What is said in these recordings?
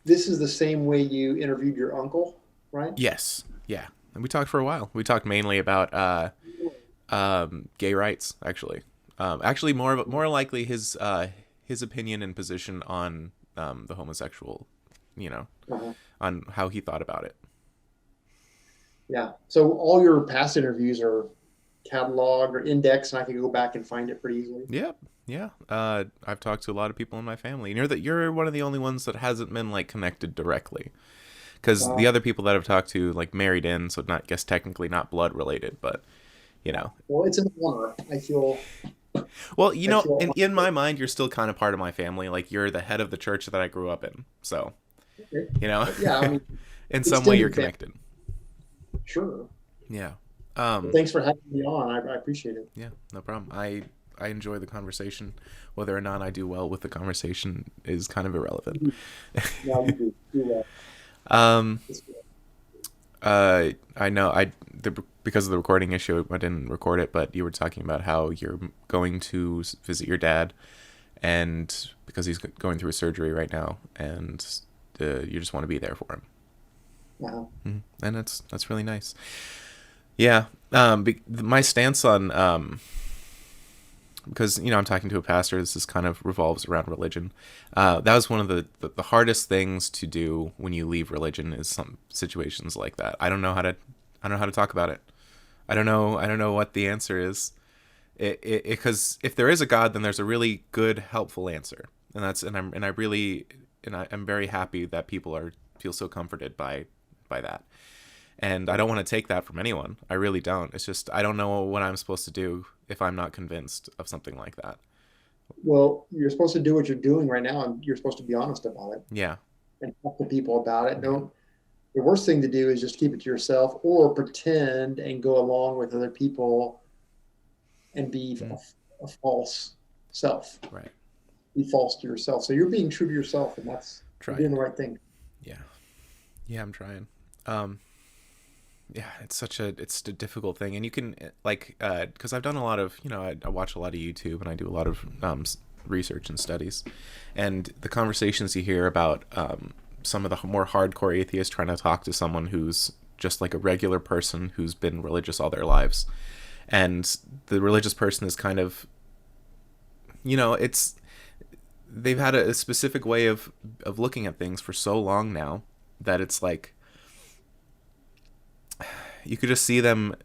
this is the same way you interviewed your uncle, right? Yes, yeah, and we talked for a while. We talked mainly about gay rights, actually. Actually, more likely his opinion and position on the homosexual, you know, Uh-huh. on how he thought about it. Yeah. So all your past interviews are cataloged or indexed, and I can go back and find it pretty easily. Yep. Yeah. I've talked to a lot of people in my family, and you're one of the only ones that hasn't been like connected directly. Because the Wow. other people that I've talked to like married in, so not guess technically not blood related, but you Yeah. know. Well, it's an honor. Well, I feel in honored. my mind, you're still kind of part of my family. Like you're the head of the church that I grew up in, so Okay. you know, Yeah, I mean, in some way you're extended family, connected. sure. Yeah. But Um. thanks for having me on. I appreciate it. Yeah. No problem. I enjoy the conversation. Whether or not I do well with the conversation is kind of irrelevant. Yeah, you do. Do well. um. It's good. I know because of the recording issue, I didn't record it, but you were talking about how you're going to visit your dad, and because he's going through a surgery right now, and you just want to be there for him. Uh-huh. And that's really nice. Yeah. My stance on because I'm talking to a pastor. This is kind of revolves around religion. That was one of the hardest things to do when you leave religion is some situations like that. I don't know how to talk about it. I don't know what the answer is. Because if there is a God, then there's a really good, helpful answer, and I'm very happy that people are feel so comforted by that. And I don't want to take that from anyone. I really don't. It's just I don't know what I'm supposed to do if I'm not convinced of something like that. Well, you're supposed to do what you're doing right now, and you're supposed to be honest about it Yeah. and talk to people about it. Yeah. Don't. The worst thing to do is just keep it to yourself or pretend and go along with other people and be Mm, a false self. right. Be false to yourself. So you're being true to yourself, and you're doing Trying. the right thing. Yeah. Yeah, I'm trying. Um yeah, it's a difficult thing, and you can like because I've done a lot of I watch a lot of YouTube and I do a lot of research and studies, and the conversations you hear about some of the more hardcore atheists trying to talk to someone who's just like a regular person who's been religious all their lives, and the religious person is kind of it's they've had a specific way of looking at things for so long now that it's like you could just see them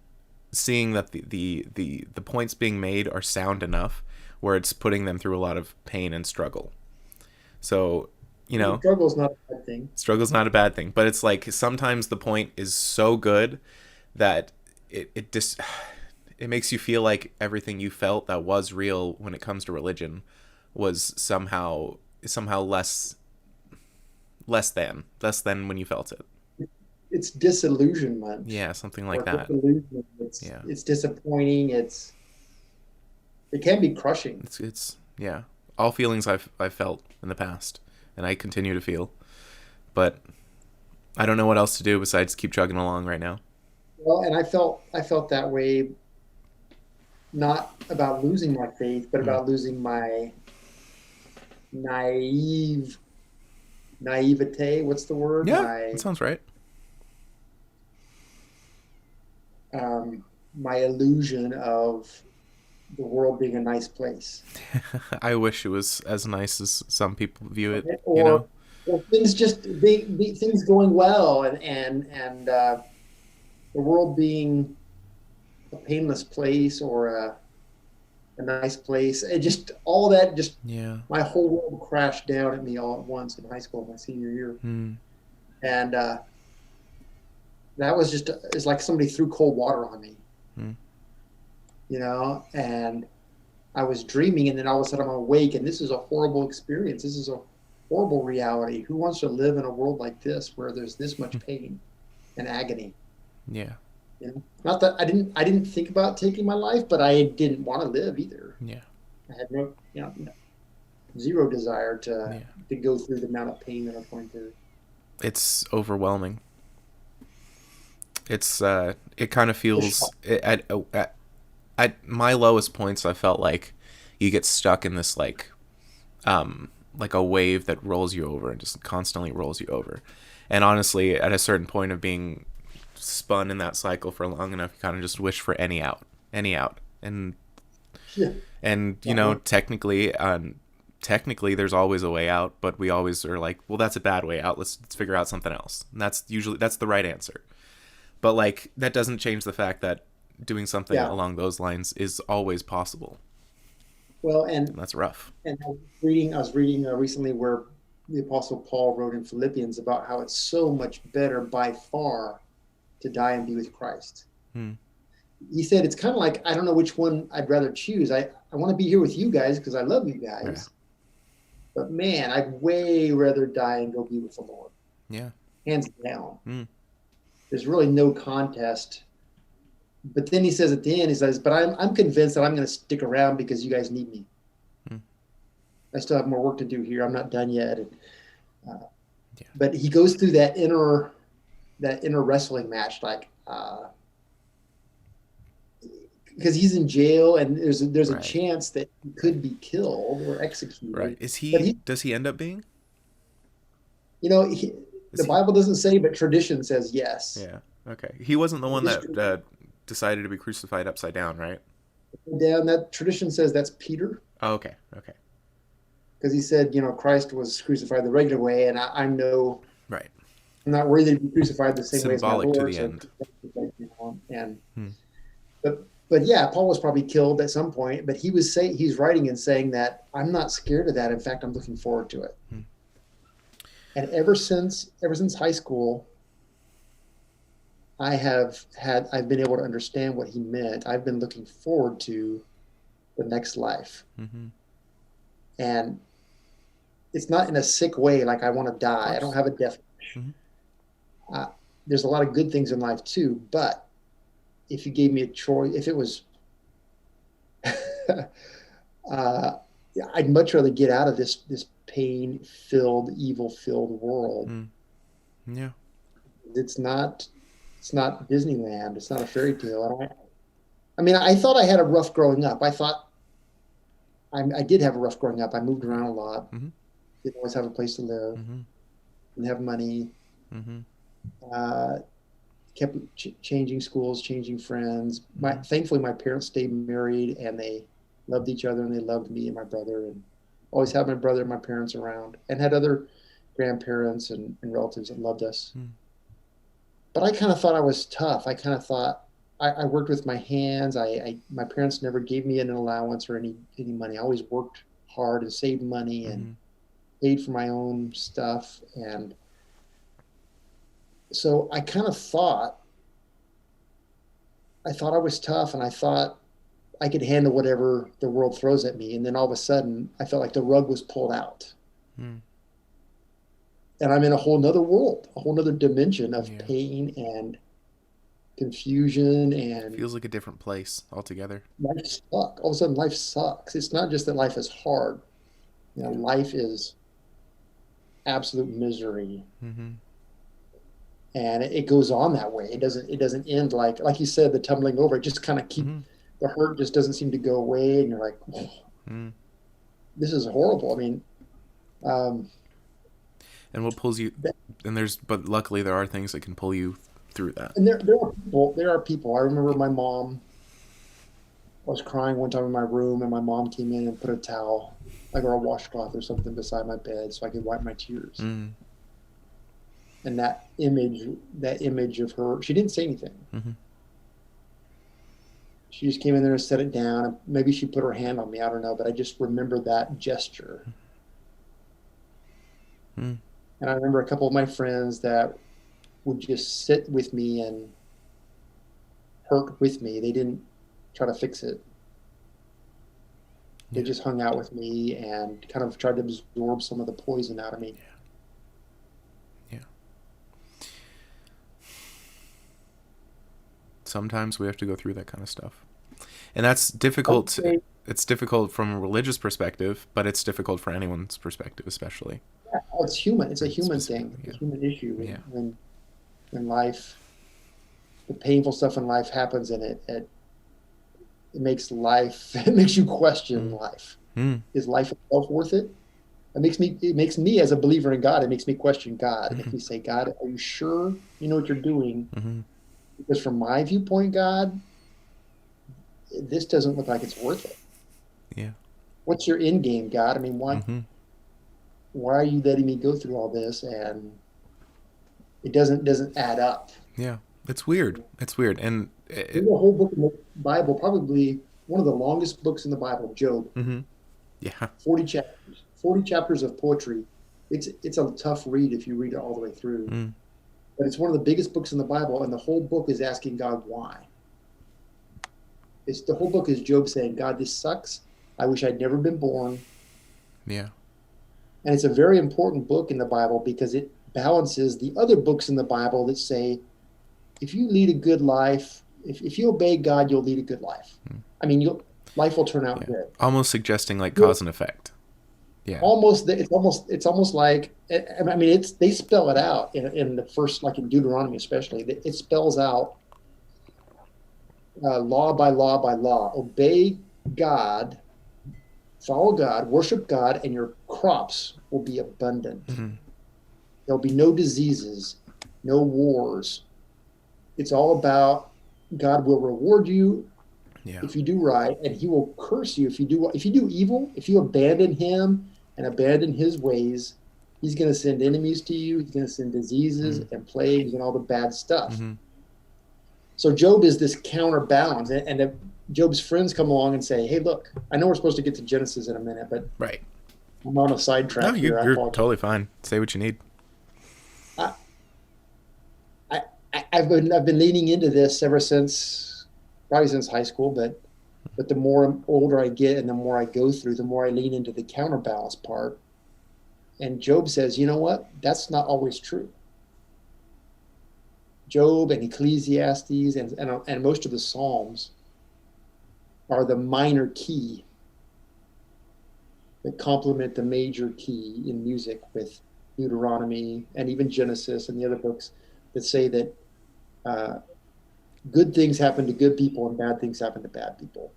seeing that the points being made are sound enough where it's putting them through a lot of pain and struggle. So, you The know, struggle is not a bad thing. struggle's not a bad thing, but it's like sometimes the point is so good that it just it makes you feel like everything you felt that was real when it comes to religion was somehow less than when you felt it. It's disillusionment Yeah, something like or that. disillusionment. Yeah. It's disappointing. It can be crushing. It's yeah. All feelings I've felt in the past and I continue to feel. But I don't know what else to do besides keep chugging along right now. Well, and I felt that way not about losing my faith, but Mm. about losing my naive naivete. What's the word? Yeah, that sounds right. Um, my illusion of the world being a nice place, I wish it was as nice as some people view it, right? you know? Or things just things going well, and the world being a painless place or a nice place. It just all that just Yeah. my whole world crashed down at me all at once in high school, my senior year, Mm. and that was just it's like somebody threw cold water on me, Mm. and I was dreaming, and then all of a sudden I'm awake, and this is a horrible experience. This is a horrible reality. Who wants to live in a world like this where there's this much pain and agony? Yeah. Not that I didn't think about taking my life, but I didn't want to live either. Yeah. I had zero desire Yeah. to go through the amount of pain that I'm going through. It's overwhelming. It kind of The feels shock. at my lowest points I felt like you get stuck in this like like a wave that rolls you over and just constantly rolls you over. And honestly, at a certain point of being spun in that cycle for long enough, you kind of just wish for any out, Yeah. and you Yeah. know, technically there's always a way out, but we always are like, well, that's a bad way out. Let's figure out something else. And that's the right answer. But like that doesn't change the fact that doing something Yeah. along those lines is always possible. Well, And that's rough. and I was reading recently where the Apostle Paul wrote in Philippians about how it's so much better by far to die and be with Christ. Hmm. He said it's kind of like I don't know which one I'd rather choose. I want to be here with you guys because I love you Yeah. guys, but man, I'd way rather die and go be with the Lord, Yeah. hands down. Hmm. There's really no contest. But then he says at the end, he says, "But I'm convinced that I'm going to stick around because you guys need me. Hmm. I still have more work to do here. I'm not done yet." And, uh, Yeah. but he goes through that inner wrestling match, like because he's in jail and there's a Right. chance that he could be killed or Right. executed. Is But he? Does he end up being? Is the he? Bible doesn't say, but tradition says yes. Yeah. Okay. He wasn't the one that History decided to be crucified upside down, right? down that tradition says that's Peter Oh, okay. Okay. because he said, Christ was crucified the regular way, and Right. I'm not worthy to be crucified the same way as my Symbolic to Lord. the So, end. and Hmm. but yeah, Paul was probably killed at some point. But he's writing and saying that I'm not scared of that. In fact, I'm looking forward to it. Hmm. And ever since high school, I've been able to understand what he meant. I've been looking forward to the next life, Mm-hmm. and it's not in a sick way like I want to Of die. I don't course. have a death wish. Mm-hmm. Uh, there's a lot of good things in life too, but if you gave me a choice, if it was, uh, I'd much rather get out of this pain-filled, evil-filled world. Mm. Yeah. It's not, it's not Disneyland. It's not a fairy tale. I mean, I thought I had a rough growing up. I thought I did have a rough growing up. I moved Right. around a lot. Mm-hmm. Didn't always have a place to live. Mm-hmm. Didn't have money. Mm-hmm. Uh, kept changing schools, changing friends. Mm-hmm. Thankfully, my parents stayed married and they loved each other and they loved me and my brother, and always had my brother and my parents around, and had other grandparents and relatives that loved us. Mm. But I kind of thought I was tough. I kind of thought I worked with my hands. My parents never gave me an allowance or any money. I always worked hard and saved money and Mm-hmm. paid for my own stuff. And so I thought I was tough, and I thought I could handle whatever the world throws at me. And then all of a sudden, I felt like the rug was pulled out, Mm. and I'm in a whole nother world, a whole nother dimension of Yeah. pain and confusion, and Feels like a different place altogether. life sucks. All of a sudden, life sucks. It's not just that life is hard. Yeah. Life is absolute misery, Mm-hmm. and it goes on that way. It doesn't end like you said, the tumbling over. It just kind of Mm-hmm. the hurt just doesn't seem to go away, and you're like, oh, Mm. this is horrible. I mean, um, And what pulls you? But luckily there are things that can pull you through that. and there are people. I remember my mom. I was crying one time in my room, and my mom came in and put a towel, like or a washcloth or something, beside my bed so I could wipe my tears. Mm. And that image of her, she didn't say anything. Mm-hmm. She just came in there and set it down. And maybe she put her hand on me. I don't know, but I just remember that gesture. Mm. And I remember a couple of my friends that would just sit with me and hurt with me. They didn't try to fix it. They Yeah. just hung out with me and kind of tried to absorb some of the poison out of me. Yeah. Sometimes we have to go through that kind of stuff, and that's I would difficult. say, It's difficult from a religious perspective, but it's difficult for anyone's perspective, especially. yeah, oh, it's human. It's a human thing. Specifically, It's yeah. a human issue Yeah. when life, the painful stuff in life happens, and it makes life, it makes you question Mm. life. Mm. Is life itself worth it? It makes me as a believer in God, it makes me question God. If Hmm. we say, God, are you sure you know what you're doing? Hmm. Because from my viewpoint, God, this doesn't look like it's worth it. Yeah. What's your end game, God? I mean, Hmm. why are you letting me go through all this? And it doesn't add up. Yeah. It's weird. It's weird. And There's a whole book in the Bible, probably one of the longest books in the Bible, Job, hmm, yeah. 40 chapters, 40 chapters of poetry. It's a tough read if you read it all the way through. Mm. But it's one of the biggest books in the Bible, and the whole book is asking God why. It's the whole book is Job saying, God, this sucks. I wish I'd never been born. Yeah. And it's a very important book in the Bible because it balances the other books in the Bible that say, if you lead a good life, if you obey God, you'll lead a good life. I mean, life will turn out Yeah. good. Almost suggesting like You'll, cause and effect. Yeah. it's almost like, I mean, they spell it out in the first, like in Deuteronomy especially. It spells out law by law by law. Obey God, follow God, worship God, and your crops will be abundant. Hmm. There'll be no diseases, no wars. It's all about God will reward you Yeah. if you do right, and He will curse you if you do evil. If you abandon Him and abandon His ways, He's going to send enemies to you. He's going to send diseases Mm. and plagues and all the bad stuff. Hmm. So Job is this counterbalance, and Job's friends come along and say, "Hey, look, I know we're supposed to get to Genesis in a minute, but Right. I'm on a No, sidetrack you're here. I you're apologize." totally fine. Say what you need. I, I, I've been leaning into this ever since probably since high school, but the more older I get and the more I go through, the more I lean into the counterbalance part. And Job says, you know what? That's not always true. Job and Ecclesiastes and most of the Psalms are the minor key that complement the major key in music with Deuteronomy and even Genesis and the other books that say that uh, good things happen to good people and bad things happen to bad people.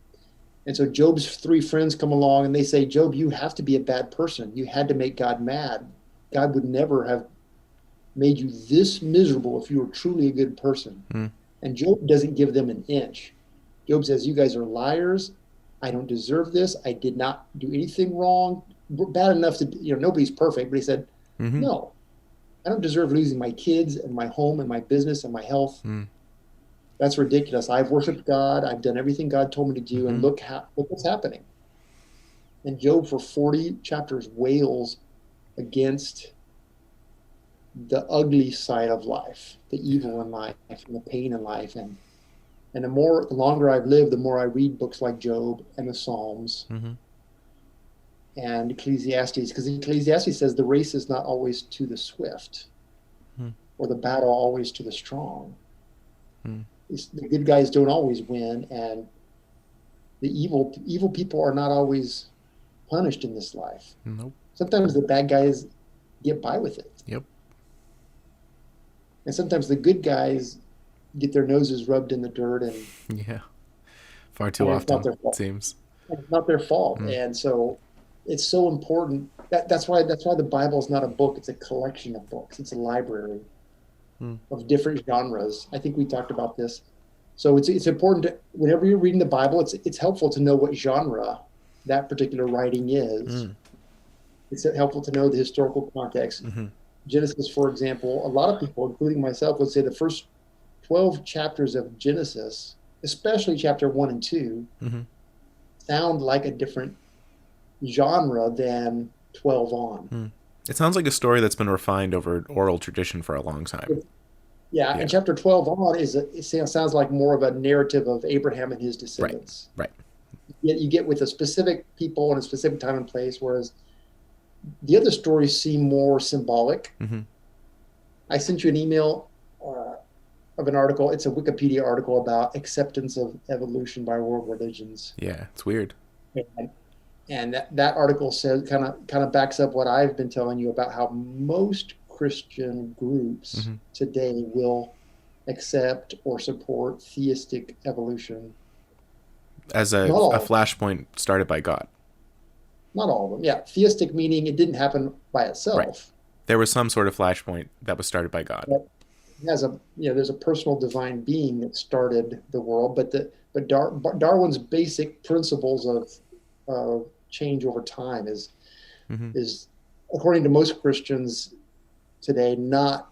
And so Job's three friends come along and they say, Job, you have to be a bad person. You had to make God mad. God would never have made you this miserable if you were truly a good person. Mm. And Job doesn't give them an inch. Job says, you guys are liars. I don't deserve this. I did not do anything wrong. Bad enough to, nobody's perfect. But he said, Hmm. no, I don't deserve losing my kids and my home and my business and my health. Mm. That's ridiculous. I've worshiped God. I've done everything God told me to do. And Hmm. look what's happening. And Job, for 40 chapters, wails against the ugly side of life, the Yeah. evil in life, and the pain in life. And the longer I've lived, the more I read books like Job and the Psalms Hmm. and Ecclesiastes, because Ecclesiastes says the race is not always to the swift, Mm. or the battle always to the strong. Mm. The good guys don't always win, and the evil people are not always punished in this life. Nope. Sometimes the bad guys get by with it, Yep. and sometimes the good guys get their noses rubbed in the dirt, Yeah. Far too and it's not often, their it fault. seems. It's not their fault. Mm. And so it's so important. That's why the Bible is not a book, it's a collection of books. It's a library Mm. of different genres. I think we talked about this. So it's important to, whenever you're reading the Bible, it's helpful to know what genre that particular writing is. Mm. It's helpful to know the historical context. Hmm. Genesis, for example, a lot of people, including myself, would say the first 12 chapters of Genesis, especially chapter 1 and 2, Hmm. sound like a different genre than 12 on. Mm. It sounds like a story that's been refined over oral tradition for a long time. Yeah, Yeah. and chapter 12 on sounds like more of a narrative of Abraham and his Right. descendants. Right. Yet you get with a specific people in a specific time and place, whereas the other stories seem more symbolic. Hmm. I sent you an email of an article. It's a Wikipedia article about acceptance of evolution by world religions. Yeah. It's weird. And, and that article says kind of backs up what I've been telling you about how most Christian groups Hmm. today will accept or support theistic evolution. As Not a all. flashpoint started by God. not all of them. Yeah, theistic meaning it didn't happen by Right. itself. There was some sort of flashpoint that was started by God. But it has a there's a personal divine being that started the world, but Darwin's basic principles of change over time Hmm. is according to most Christians today not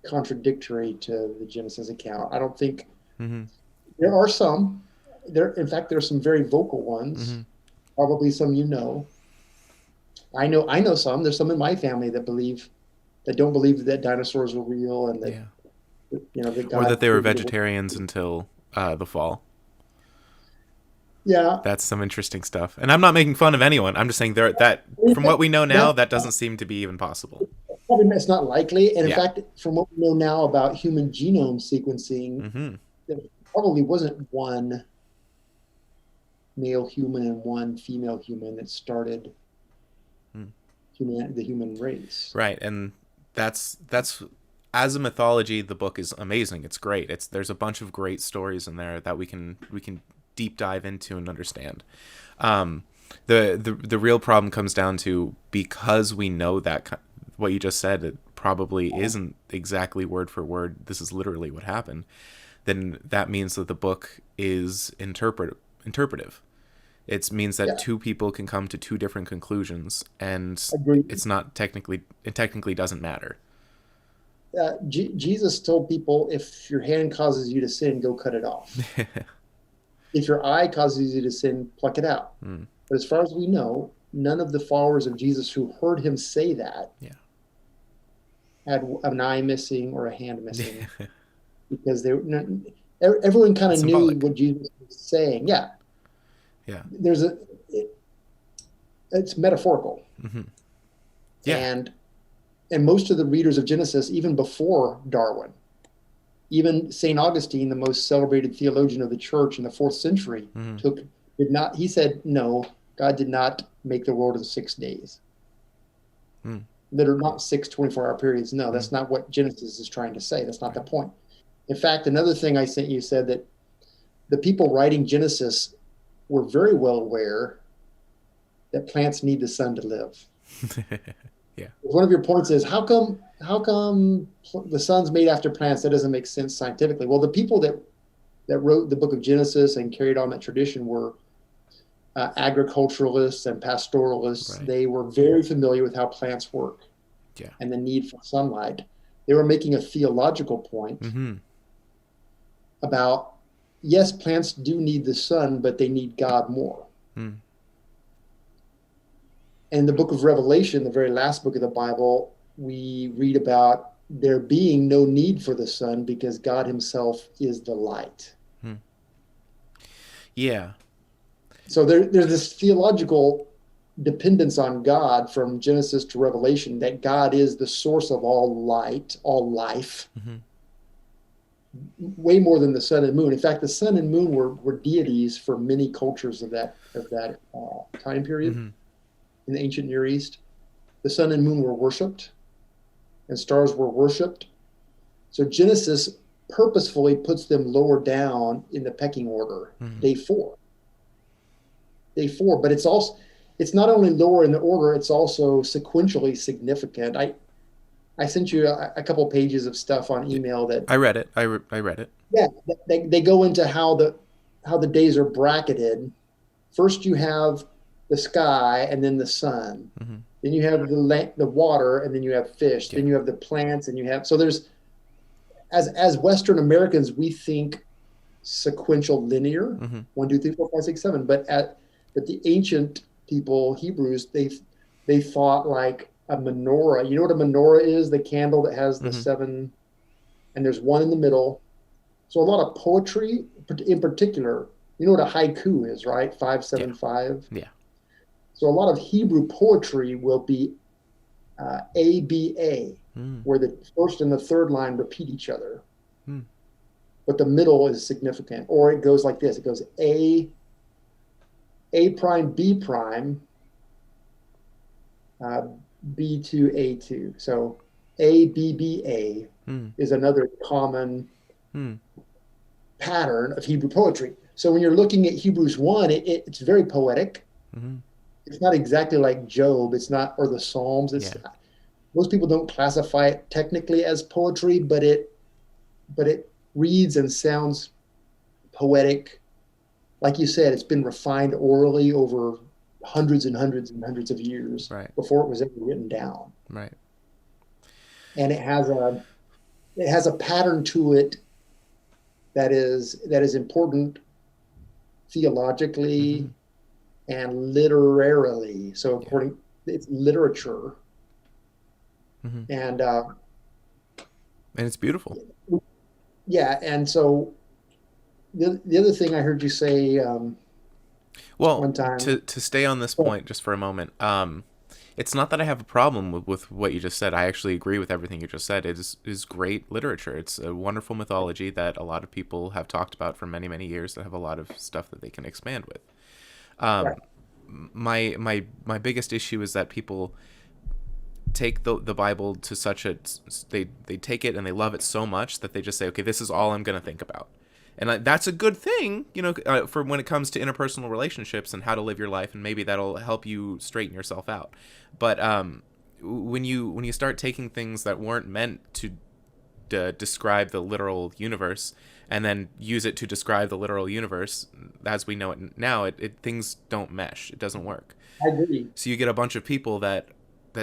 contradictory to the Genesis account. I don't think Hmm. there are some. In fact, there are some very vocal ones. Hmm. Probably some you know. I know some. There's some in my family that don't believe that dinosaurs were real and that Yeah. that Or that God they were created the world. vegetarians until the fall. Yeah, That's some interesting stuff. And I'm not making fun of anyone. I'm just saying there that from what we know now, that that doesn't seem to be even possible. probably it's not likely. And in Yeah. fact, from what we know now about human genome sequencing, Hmm. there probably wasn't one male human and one female human that started the human race. Right. And that's as a mythology, the book is amazing. It's great. There's a bunch of great stories in there that we can deep dive into and understand. Um, the real problem comes down to, because we know that what you just said, it probably isn't exactly word for word. This is literally what happened. Then that means that the book is interpretive. It means that Yeah, two people can come to two different conclusions, and agreed. it's not technically it technically doesn't matter. Jesus told people, if your hand causes you to sin, go cut it off. If your eye causes you to sin, pluck it out. Mm, But as far as we know, none of the followers of Jesus who heard him say that yeah. had an eye missing or a hand missing because everyone kind It's of knew symbolic. what Jesus was saying. Yeah, Yeah. there's it's metaphorical, Hmm. Yeah. and most of the readers of Genesis, even before Darwin, even St. Augustine, the most celebrated theologian of the church in the fourth century, Hmm. took did not he said no, God did not make the world in 6 days. Mm. That are not 6 24-hour periods. No, Mm. that's not what Genesis is trying to say. That's not Right. the point. In fact, another thing I sent you said that the people writing Genesis were very well aware that plants need the sun to live. Yeah. One of your points is how come the sun's made after plants? That doesn't make sense scientifically. Well, the people that wrote the book of Genesis and carried on that tradition were agriculturalists and pastoralists. Right. They were very familiar with how plants work Yeah. and the need for sunlight. They were making a theological point Hmm. about, yes, plants do need the sun, but they need God more. Mm. In the book of Revelation, the very last book of the Bible, we read about there being no need for the sun because God himself is the light. Mm. Yeah. So there's this theological dependence on God from Genesis to Revelation, that God is the source of all light, all life, Hmm. way more than the sun and moon. In fact, the sun and moon were deities for many cultures of that time period Hmm. in the ancient Near East. The sun and moon were worshipped, and stars were worshipped. So Genesis purposefully puts them lower down in the pecking order, Hmm. day four. Day four, but it's not only lower in the order, it's also sequentially significant. I sent you a couple pages of stuff on email that, I read it. I read it. yeah, they go into how the days are bracketed. First you have the sky and then the sun. Hmm. Then you have the water and then you have fish. Yeah. Then you have the plants and you have, so there's, as Western Americans, we think sequential linear, Hmm. 1, 2, 3, 4, 5, 6, 7. But the ancient people, Hebrews, they thought like a menorah. You know what a menorah is? The candle that has the Hmm. seven, and there's one in the middle. So a lot of poetry, in particular, you know what a haiku is, right? Five, Yeah. seven, five. Yeah. So a lot of Hebrew poetry will be ABA, Mm. where the first and the third line repeat each other, Mm. but the middle is significant. Or it goes like this: it goes A prime, B prime, uh, B2, A2. So ABBA Mm. is another common Mm. pattern of Hebrew poetry. So when you're looking at Hebrews 1, it's very poetic. Hmm. it's not exactly like Job. It's not, or the Psalms. It's Yeah. most people don't classify it technically as poetry, but it reads and sounds poetic. Like you said, it's been refined orally over hundreds and hundreds and hundreds of years Right. before it was ever written down. Right. And it has a pattern to it that is important Mm-hmm. theologically and literarily. So Yeah. according, it's literature, Mm-hmm. and And it's beautiful. yeah. And so the other thing I heard you say Well, one time. to stay on this point just for a moment, it's not that I have a problem with what you just said. I actually agree with everything you just said. It is great literature. It's a wonderful mythology that a lot of people have talked about for many, many years that have a lot of stuff that they can expand with. Um, Right. my biggest issue is that people take the Bible to such a they take it and they love it so much that they just say, okay, this is all I'm going to think about, and that's a good thing, for when it comes to interpersonal relationships and how to live your life, and maybe that'll help you straighten yourself out. But when you start taking things that weren't meant to describe the literal universe and then use it to describe the literal universe as we know it now, things don't mesh. It doesn't work. I agree. So you get a bunch of people that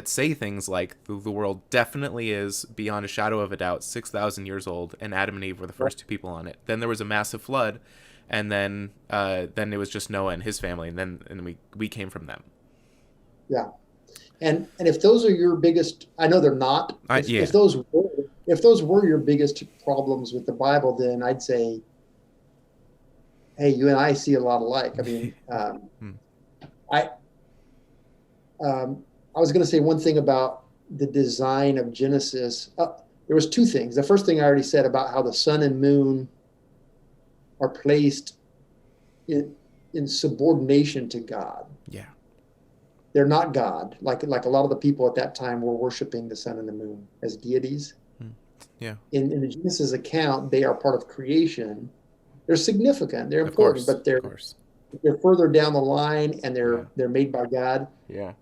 say things like the world definitely is beyond a shadow of a doubt 6,000 years old, and Adam and Eve were the first two people on it. Then there was a massive flood, and then it was just Noah and his family, and then we came from them. Yeah. And if those are your biggest, I know they're not. If Yeah. if those were your biggest problems with the Bible, then I'd say, hey, you and I see a lot alike. I mean, Hmm. I I was going to say one thing about the design of Genesis. There was two things. The first thing I already said about how the sun and moon are placed in subordination to God. Yeah. They're not God. Like a lot of the people at that time were worshiping the sun and the moon as deities. Hmm. Yeah. In the Genesis account, they are part of creation. They're significant. They're Of important, course. but Of they're course. they're further down the line, and Yeah. they're made by God. Yeah.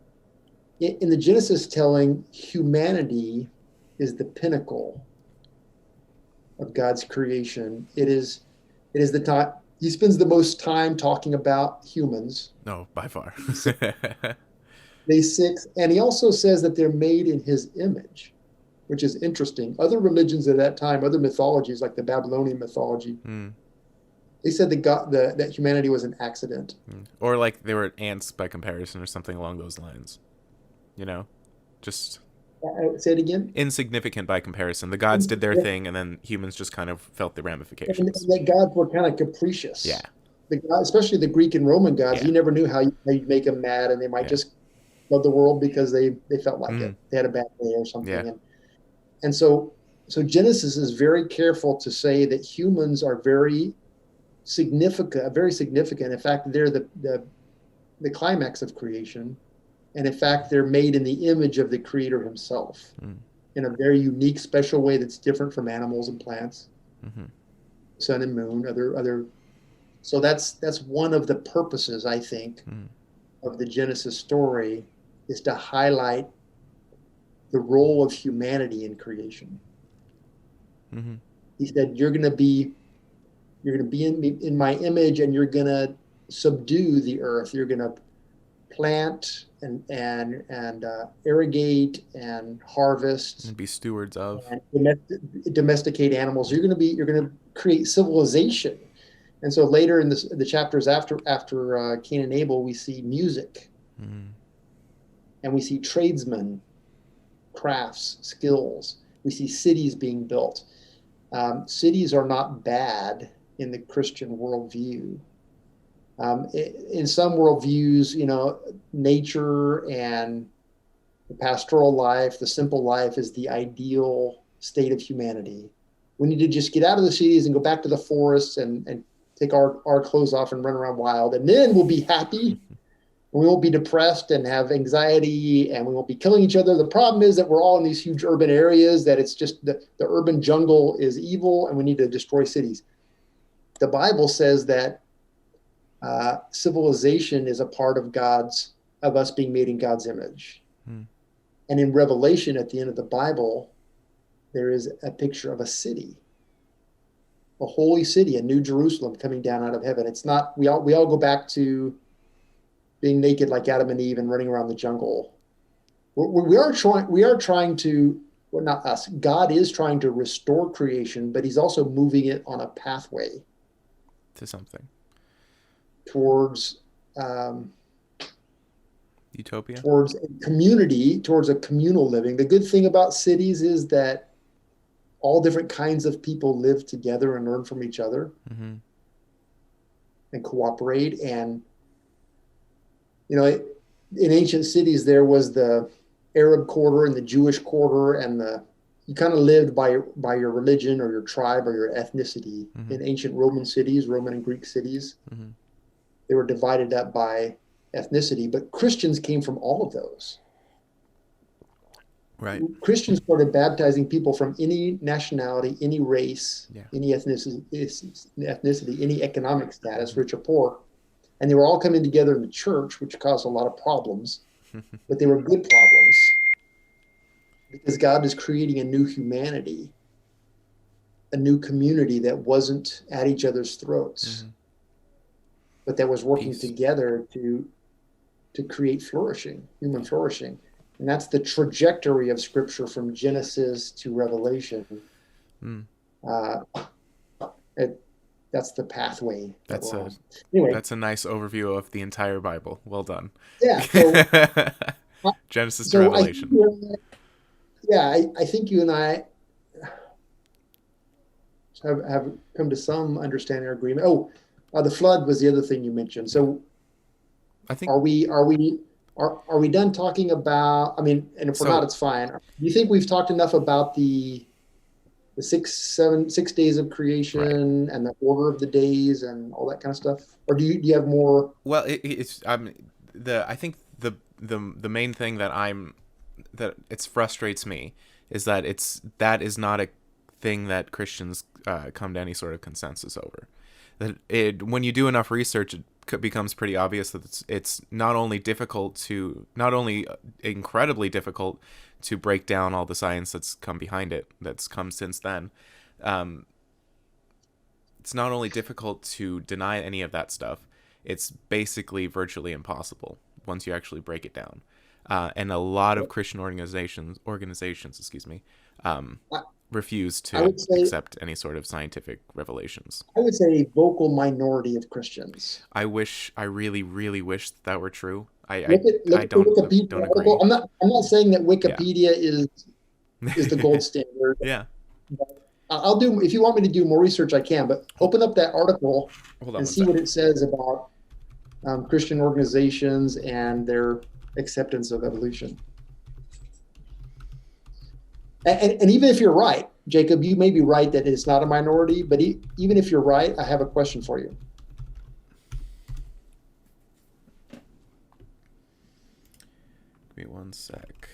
In the Genesis telling, humanity is the pinnacle of God's creation. It is the time he spends the most time talking about humans. No, by far. Day 6, and he also says that they're made in his image, which is interesting. Other religions at that time, other mythologies like the Babylonian mythology, Hmm. they said that humanity was an accident. Or like they were ants by comparison, or something along those lines. You know, just Say it again. insignificant by comparison. The gods did their thing, and then humans just kind of felt the And ramifications. that gods were kind of Yeah. capricious. Especially the Greek and Roman gods, Yeah. you never knew how you'd make them mad, and they might Yeah. just love the world because they felt like Mm. it. They had a bad day or Yeah. something, and so Genesis is very careful to say that humans are very significant, very significant. In fact, they're the climax of creation, and in fact, they're made in the image of the Creator Himself Mm. in a very unique, special way that's different from animals and plants, Mm-hmm. sun and moon, other. So that's one of the purposes, I think, Mm. of the Genesis story, is to highlight the role of humanity in creation. Mm-hmm. He said, you're going to be in my image, and you're going to subdue the earth. You're going to plant and irrigate and harvest And be stewards of. and domesticate animals. You're going to create civilization. And so later in the chapters after Cain and Abel, we see music, Mm. and we see tradesmen, crafts, skills. We see cities being built. Cities are not bad in the Christian worldview. In some worldviews, nature and the pastoral life, the simple life, is the ideal state of humanity. We need to just get out of the cities and go back to the forests and take our clothes off and run around wild, and then we'll be happy. We won't be depressed and have anxiety, and we won't be killing each other. The problem is that we're all in these huge urban areas, that it's just the urban jungle is evil, and we need to destroy cities. The Bible says that civilization is a part of God's of us being made in God's image. Hmm. And in Revelation, at the end of the Bible, there is a picture of a city, a holy city, a new Jerusalem coming down out of heaven. It's not, we all go back to being naked like Adam and Eve and running around the jungle. We are trying to, well, not us, God is trying to restore creation, but he's also moving it on a pathway To something. towards um, Utopia. towards a community, towards a communal living. The good thing about cities is that all different kinds of people live together and learn from each other Mm-hmm. and cooperate. And, in ancient cities, there was the Arab quarter and the Jewish quarter, and you kind of lived by your religion or your tribe or your ethnicity. Mm-hmm. In ancient Roman cities, Roman and Greek cities, Mm-hmm. they were divided up by ethnicity, but Christians came from all of those. Right. Christians started baptizing people from any nationality, any race, Yeah. any ethnicity, any economic status, rich or poor. And they were all coming together in the church, which caused a lot of problems, but they were good problems because God is creating a new humanity, a new community that wasn't at each other's throats, Mm-hmm. but that was working Peace. together to create flourishing, human flourishing. And that's the trajectory of Scripture from Genesis to Revelation. Mm. Uh, that's the pathway that That's we're a on. Anyway, that's a nice overview of the entire Bible. Well done. yeah. So, Genesis to so I think Revelation. I think you and I have come to some understanding or agreement. Oh, the flood was the other thing you mentioned. So I think are we done talking about? I mean, and if we're not, so. it's fine. Do you think we've talked enough about the 6 days of Right. creation and the order of the days and all that kind of stuff? Or do you have more? Well, it's the I think the main thing that it frustrates me is that that is not a thing that Christians come to any sort of consensus over. That when you do enough research, it becomes pretty obvious that it's not only incredibly difficult to break down all the science that's come behind it, that's come since then. Um, it's not only difficult to deny any of that stuff, it's basically virtually impossible once you actually break it down. And a lot of Christian organizations, excuse me, um, I, refuse I to would say accept any sort of scientific revelations. I would say a vocal minority of Christians. I really, really wish that were true. Look I at the don't Wikipedia article. agree. I'm not saying that Yeah. Wikipedia is the gold standard. Yeah. I'll do, if you want me to do more research, I can, but Hold, open up that article hold on and one see what sec. it says about Christian organizations and their acceptance of evolution. And even if you're right, Jacob, you may be right that it's not a minority, but even if you're right, I have a question for you. Give me one sec.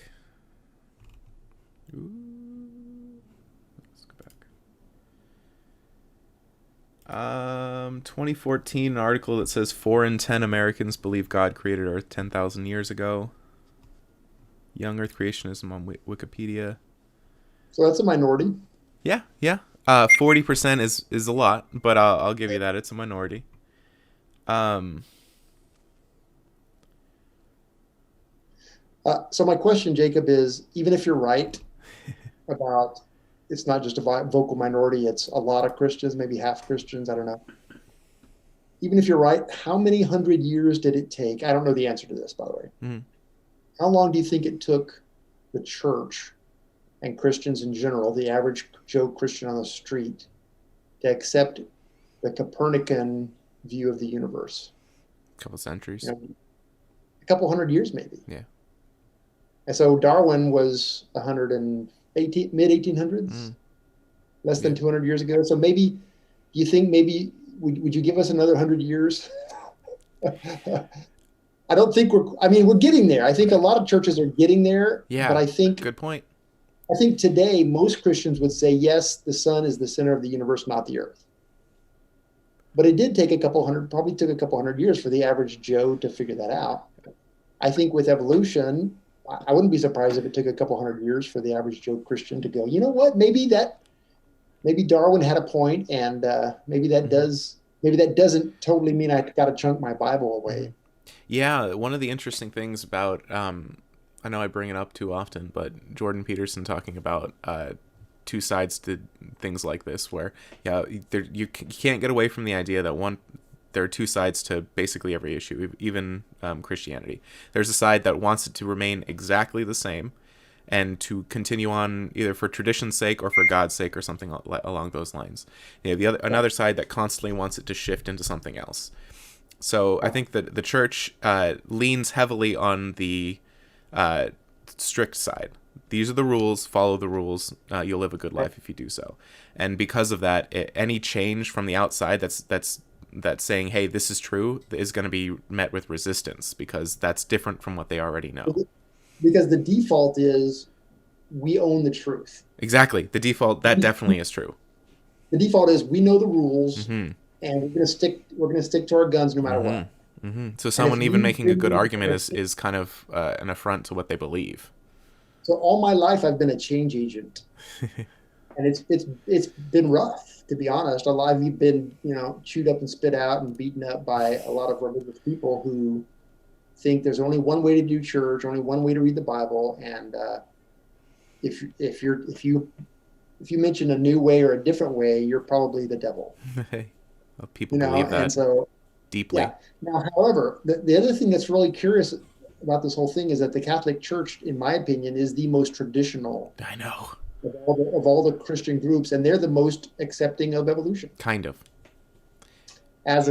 Ooh. Let's go back. 2014, an article that says 4 in 10 Americans believe God created Earth 10,000 years ago. Young Earth creationism on Wikipedia. So that's a minority. Yeah, yeah. 40% is a lot, but I'll give you that. It's a minority. Um, So my question, Jacob, is even if you're right about it's not just a vocal minority, it's a lot of Christians, maybe half Christians, I don't know. Even if you're right, how many hundred years did it take? I don't know the answer to this, by the way. mhm. How long do you think it took the church and Christians in general, the average Joe Christian on the street, to accept the Copernican view of the universe? Couple centuries. A couple hundred years, maybe. Yeah. And so Darwin was 118, mid 1800s, less than Yeah. 200 years ago. So maybe, do you think maybe, would you give us another 100 years? I don't think we're getting there. I think a lot of churches are getting there, but Yeah. Good point. I think today most Christians would say, yes, the sun is the center of the universe, not the earth. But it did take probably took a couple hundred years for the average Joe to figure that out. I think with evolution, I wouldn't be surprised if it took a couple hundred years for the average Joe Christian to go, you know what, maybe Darwin had a point, and Hmm. maybe that doesn't totally mean I got to chunk my Bible Hmm. away. Yeah, one of the interesting things about I know I bring it up too often, but Jordan Peterson talking about two sides to things like this, where yeah, you can't get away from the idea that there are two sides to basically every issue, even Christianity. There's a side that wants it to remain exactly the same and to continue on either for tradition's sake or for God's sake or something along those lines. You know, Yeah, another side that constantly wants it to shift into something else. So I yeah. think that the church leans heavily on the uh, strict side. These are the rules. Follow the rules. You'll live a good Right. life if you do so. And because of that, any change from the outside that's saying, "Hey, this is true," is going to be met with resistance because that's different from what they already know. Because the default is we own the truth. Exactly. The default that definitely is true. The default is we know the rules, Mm-hmm. and we're going to stick to our guns no matter Mm-hmm. what. Mm-hmm. So And if someone even you making a bring good me argument is kind of an affront to what they believe. so all my life I've been a change agent, and it's been rough, to be honest. A lot of you've been, chewed up and spit out and beaten up by a lot of religious people who think there's only one way to do church, only one way to read the Bible, and if you mention a new way or a different way, you're probably the devil. Well, people believe And that so deeply. yeah. Now, however, the other thing that's really curious about this whole thing is that the Catholic Church, in my opinion, is the most traditional I know. of all the Christian groups, and they're the most accepting of evolution Kind of. as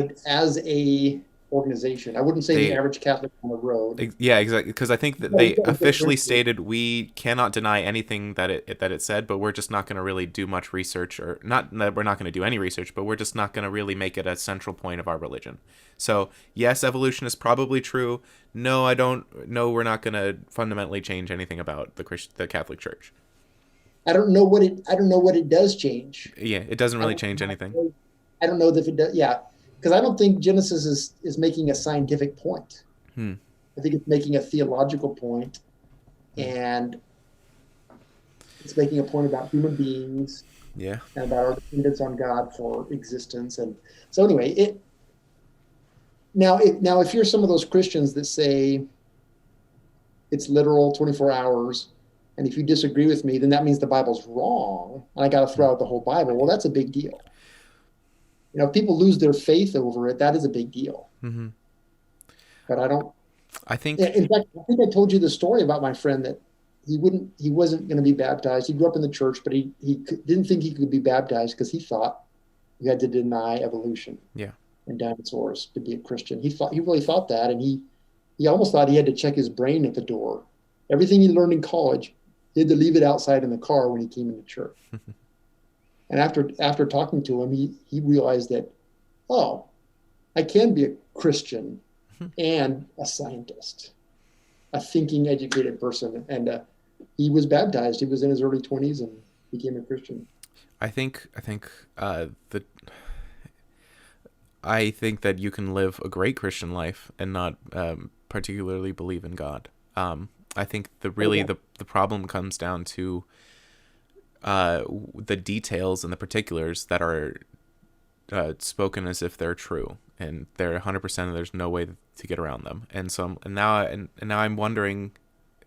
a organization. I wouldn't say the They average Catholic on the road. Yeah, exactly. Because I think that Well, they officially differentiate. stated we cannot deny anything that it said, but we're just not going to really do much research, or not that we're not going to do any research, but we're just not going to really make it a central point of our religion. So yes, evolution is probably true. No, I don't. No, we're not going to fundamentally change anything about the Catholic Church. I don't know what it does change. Yeah, it doesn't I really don't, change anything. I don't know if it does. Yeah, because I don't think Genesis is making a scientific point. Hmm. I think it's making a theological point, Hmm. and it's making a point about human beings Yeah. and about our dependence on God for existence. And so, anyway, if you're some of those Christians that say it's literal 24 hours, and if you disagree with me, then that means the Bible's wrong, and I got to Hmm. throw out the whole Bible. Well, that's a big deal. If people lose their faith over it, that is a big deal. Mm-hmm. But I don't. I think. In fact, I think I told you the story about my friend that he wasn't going to be baptized. He grew up in the church, but he didn't think he could be baptized because he thought you had to deny evolution Yeah. and dinosaurs to be a Christian. He really thought that, and he almost thought he had to check his brain at the door. Everything he learned in college, he had to leave it outside in the car when he came into church. And after talking to him, he realized that, oh, I can be a Christian and a scientist, a thinking, educated person. And he was baptized. He was in his early 20s and became a Christian. The I think that you can live a great Christian life and not particularly believe in God. I think Oh yeah, the problem comes down to the details and the particulars that are spoken as if they're true, and they're 100%. And there's no way to get around them. And so and now I'm wondering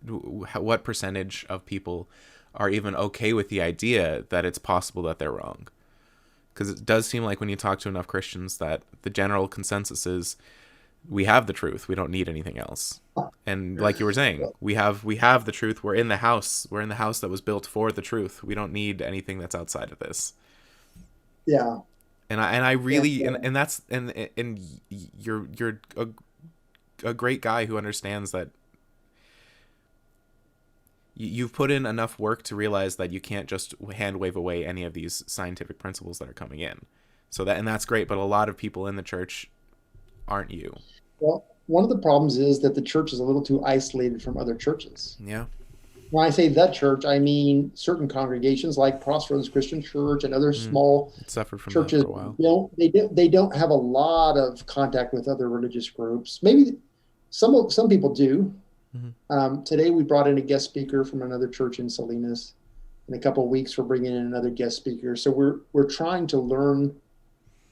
what percentage of people are even okay with the idea that it's possible that they're wrong, because it does seem like when you talk to enough Christians that the general consensus is we have the truth. We don't need anything else. And like you were saying, we have the truth. We're in the house. We're in the house that was built for the truth. We don't need anything that's outside of this. yeah. And I And really and that's and you're a great guy who understands that you've put in enough work to realize that you can't just hand wave away any of these scientific principles that are coming in. So that and that's great, but a lot of people in the church aren't you. well, one of the problems is that the church is a little too isolated from other churches. Yeah. When I say the church, I mean certain congregations like Crossroads Christian Church and other Mm. small It suffered from that churches. for a while. They don't have a lot of contact with other religious groups. Maybe Some people do. Hmm. Today we brought in a guest speaker from another church in Salinas. In a couple of weeks, we're bringing in another guest speaker. So we're trying to learn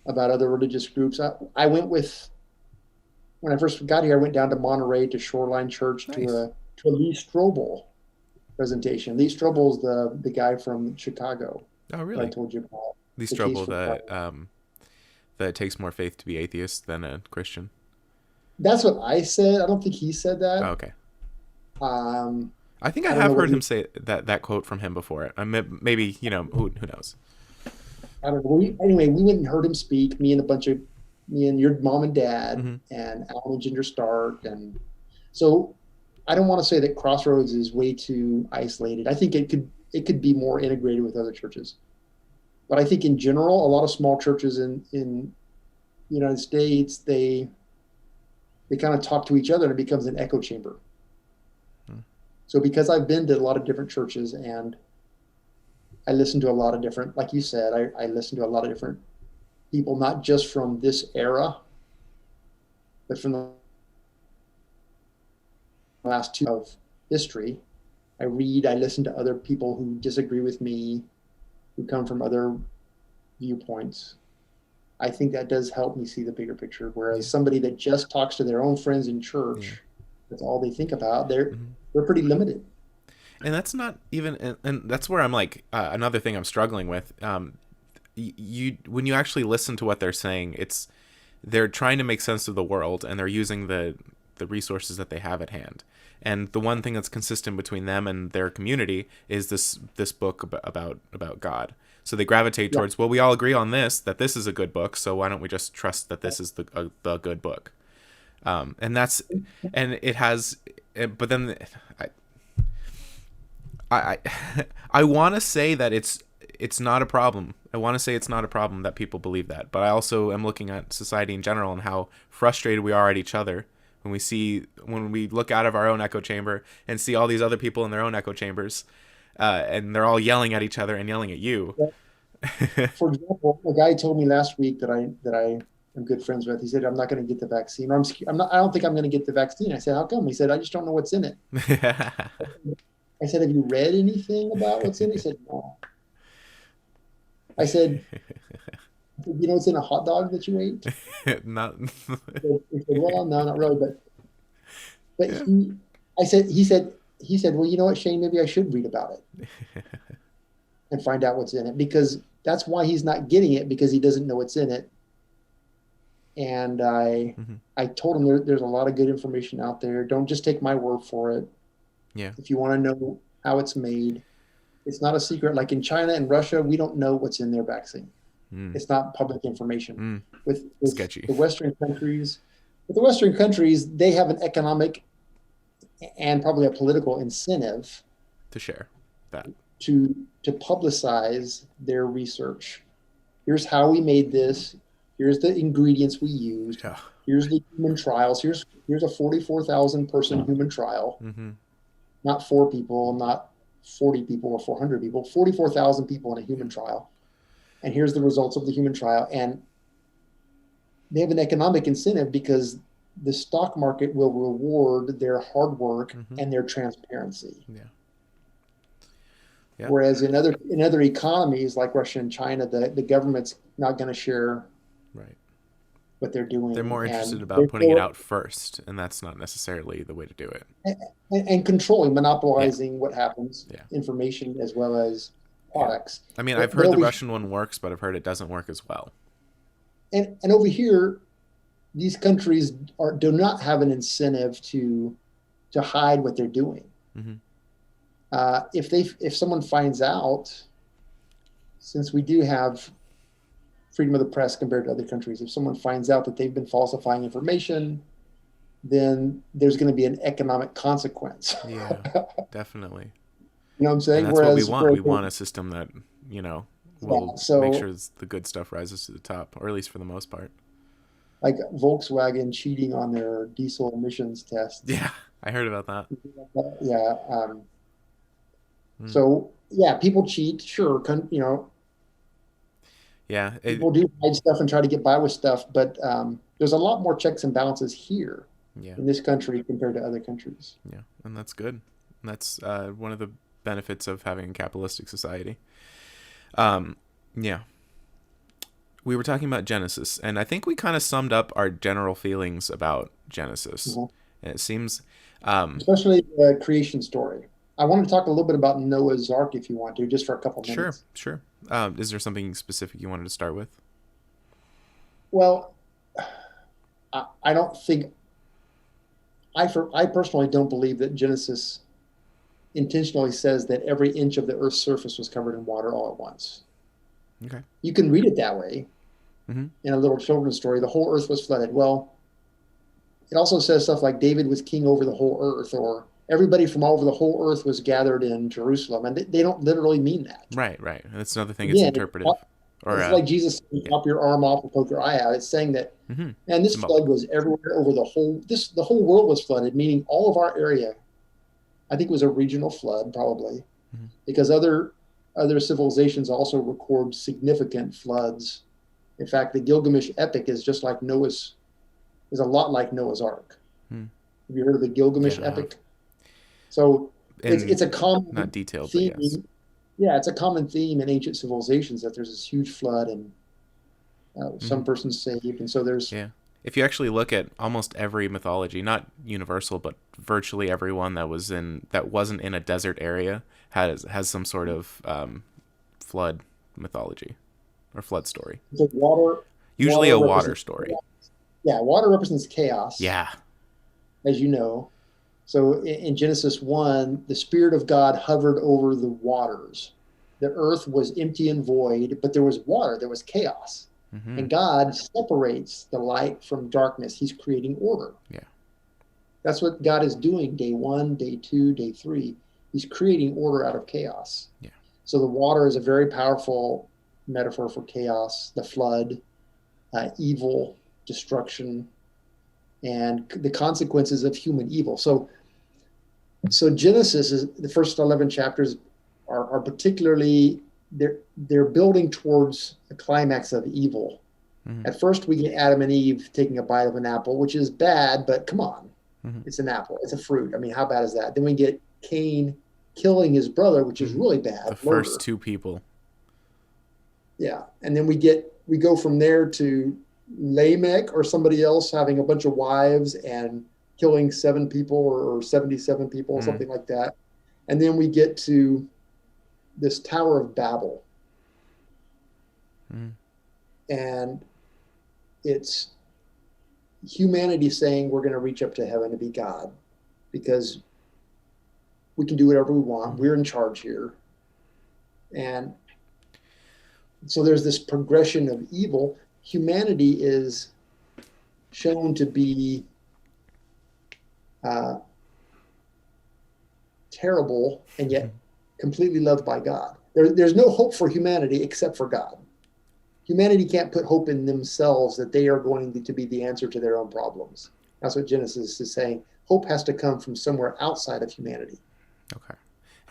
about other religious groups. I went with when I first got here. I went down to Monterey to Shoreline Church Nice. to a Lee Strobel presentation. Lee Strobel's the guy from Chicago Oh, that I really? told you about. These The case trouble for Christ. that it takes more faith to be atheist than a Christian. That's what I said. I don't think he said Oh, that. okay. Um, I think I I don't have know what heard him he. say that quote from him before. Maybe who knows. I don't know. Anyway, we went and heard him speak. Me and your mom and dad, Hmm. and Alan and Ginger Stark, and so I don't want to say that Crossroads is way too isolated. I think it could be more integrated with other churches. But I think in general, a lot of small churches in the United States, they kind of talk to each other and it becomes an echo chamber. So because I've been to a lot of different churches and I listen to a lot of different, like you said, I listen to a lot of different people, not just from this era, but from the last two of history. I listen to other people who disagree with me, who come from other viewpoints. I think that does help me see the bigger picture. Yeah. Whereas somebody that just talks to their own friends in Yeah. church, that's all they think about, Hmm. they're pretty limited. And that's not even, and that's where I'm like, another thing I'm struggling with. You when you actually listen to what they're saying, they're trying to make sense of the world, and they're using the resources that they have at hand. And the one thing that's consistent between them and their community is this book about God. So they gravitate Yeah. towards, well, we all agree on this, that this is a good book, so why don't we just trust that this is the good book? And that's, and it has, but then I I want to say that it's not a problem. I want to say it's not a problem that people believe that, but I also am looking at society in general and how frustrated we are at each other when we look out of our own echo chamber and see all these other people in their own echo chambers, and they're all yelling at each other and yelling at you. For example, a guy told me last week that I am good friends with. He said, "I'm not going to get the vaccine. Or I'm not. I don't think I'm going to get the vaccine." I said, "How come?" He said, "I just don't know what's in it." I said, "Have you read anything about what's in it?" He said, "No." I said, "You know what's in a hot dog that you ate?" Not. He said, "Well, no, not really." But Yeah. I said, he said, "Well, you know what, Shane? Maybe I should read about it and find out what's in it because that's why he's not getting it because he doesn't know what's in it." And Hmm. I told him there's a lot of good information out there. Don't just take my word for it. Yeah. If you want to know how it's made, it's not a secret. Like in China and Russia, we don't know what's in their vaccine. Mm. It's not public information. Mm. With Sketchy. the Western countries, they have an economic and probably a political incentive To share that. to publicize their research. Here's how we made this. Here's the ingredients we used. Yeah. Here's the human trials. Here's a 44,000 person human trial, Hmm. not four people, not 40 people or 400 people, 44,000 people in a human trial. And here's the results of the human trial. And they have an economic incentive because the stock market will reward their hard work Hmm. and their transparency. Yeah. Yeah. Whereas in other economies like Russia and China, the government's not going to share Right. what they're They're doing, more interested and about putting it out first, and that's not necessarily the way to do it. and controlling, Yeah. monopolizing what happens, Yeah. information as well as Yeah. products. I mean, I've But heard the over Russian one works, but I've heard it doesn't work as well. and over here, these countries do not have an incentive to hide what they're doing. Hmm. If someone finds out, since we do have freedom of the press compared to other countries, if someone finds out that they've been falsifying information, then there's going to be an economic consequence. Yeah, definitely. You know what I'm And saying? that's what we want. We want a system that, you know, will Yeah, make so sure the good stuff rises to the top, or at least for the most part. like Volkswagen cheating on their diesel emissions tests. Yeah, I heard about that. Yeah. Mm. So yeah, people cheat. Sure, Yeah, people do hide stuff and try to get by with stuff, but there's a lot more checks and balances here. Yeah. in this country compared to other countries. Yeah. And that's good. That's one of the benefits of having a capitalistic society. Um, yeah. We were talking about Genesis, and I think we kind of summed up our general feelings about Genesis. Mhm. And it seems, um, Especially the creation story. I want to talk a little bit about Noah's Ark if you want to, just for a couple sure, minutes. sure. Is there something specific you wanted to start with? Well, I don't think I personally don't believe that Genesis intentionally says that every inch of the Earth's surface was covered in water all at once. Okay. You can read it that way Mm-hmm. in a little children's story. The whole Earth was flooded. Well, it also says stuff like David was king over the whole Earth, or everybody from all over the whole Earth was gathered in Jerusalem, and they don't literally mean that. Right, right. That's another thing. It's Again, interpretive, or it's like Jesus saying, yeah. "Chop your arm off and poke your eye out." It's saying that, Mm-hmm. and this flood Symbolic. was everywhere over the whole world was flooded, meaning all of our area. I think it was a regional flood, probably, Mm-hmm. because other civilizations also record significant floods. In fact, the Gilgamesh Epic is just like Noah's is a lot like Noah's Ark. Mm-hmm. Have you heard of the Gilgamesh Yeah, I have. Epic? So And it's a not common detailed, but yes. theme. Yeah, it's a common theme in ancient civilizations that there's this huge flood and Mm-hmm. some person's saved, and so there's Yeah. If you actually look at almost every mythology, not universal, but virtually everyone that wasn't in a desert area has some sort of flood mythology or flood story. the water. Usually Water a water represents story. yeah, water represents chaos, Yeah. as you know. So in Genesis 1, the Spirit of God hovered over the waters. The earth was empty and void, but there was water, there was chaos. Mm-hmm. And God separates the light from darkness. He's creating order. Yeah. That's what God is doing day one, day two, day three. He's creating order out of chaos. Yeah. So the water is a very powerful metaphor for chaos, the flood, evil, destruction, and the consequences of human evil. So Genesis is the first 11 chapters are particularly they're building towards a climax of evil. Mm-hmm. At first, we get Adam and Eve taking a bite of an apple, which is bad, but come on, Mm-hmm. it's an apple, it's a fruit. I mean, how bad is that? Then we get Cain killing his brother, which is Mm-hmm. really bad, The murder. first two people. Yeah, and then we go from there to Lamech or somebody else having a bunch of wives and killing 7 people or 77 people, or Mm-hmm. something like that. And then we get to this Tower of Babel. Mm-hmm. And it's humanity saying we're going to reach up to heaven to be God because we can do whatever we want. Mm-hmm. We're in charge here. And so there's this progression of evil. Humanity is shown to be terrible and yet completely loved by God. There's no hope for humanity except for God. Humanity can't put hope in themselves that they are going to be the answer to their own problems. That's what Genesis is saying. Hope has to come from somewhere outside of humanity. Okay.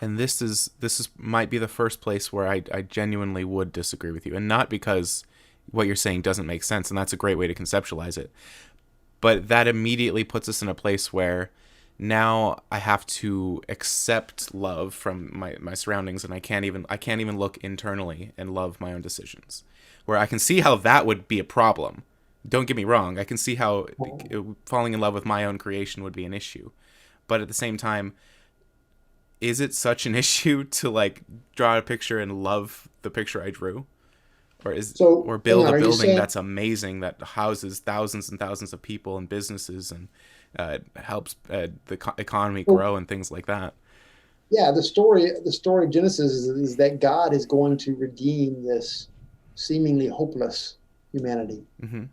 And this is might be the first place where I genuinely would disagree with you, and not because what you're saying doesn't make sense, and that's a great way to conceptualize it, but that immediately puts us in a place where now I have to accept love from my surroundings, and I can't even look internally and love my own decisions. Where I can see how that would be a problem. Don't get me wrong, I can see how falling in love with my own creation would be an issue, but at the same time, is it such an issue to like draw a picture and love the picture I drew? Or build a building that's amazing that houses thousands and thousands of people and businesses and helps the economy grow and things like that? Yeah, the story of Genesis is that God is going to redeem this seemingly hopeless humanity. Mm-hmm.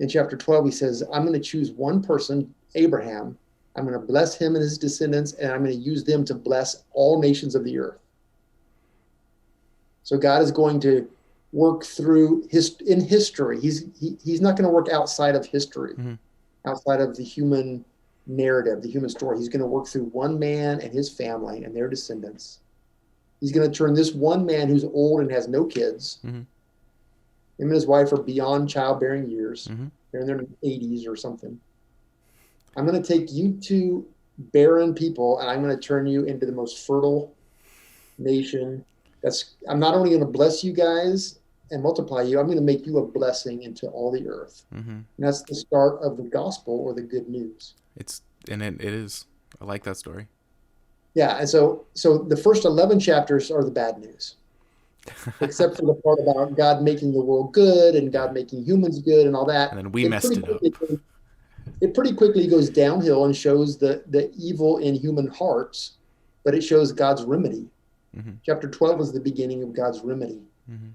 In chapter 12, he says, I'm going to choose one person, Abraham. I'm going to bless him and his descendants, and I'm going to use them to bless all nations of the earth. So God is going to work through in history. He's not going to work outside of history, Mm-hmm. outside of the human narrative, the human story. He's going to work through one man and his family and their descendants. He's going to turn this one man who's old and has no kids. Mm-hmm. Him and his wife are beyond childbearing years. Mm-hmm. They're in their 80s or something. I'm going to take you two barren people and I'm going to turn you into the most fertile nation. I'm not only going to bless you guys and multiply you, I'm going to make you a blessing into all the earth. Mm-hmm. And that's the start of the gospel or the good news. It is. I like that story. Yeah, and so the first 11 chapters are the bad news, except for the part about God making the world good and God making humans good and all that. And then we messed it up. It pretty quickly goes downhill and shows the evil in human hearts, but it shows God's remedy. Mm-hmm. Chapter 12 is the beginning of God's remedy. Mm-hmm.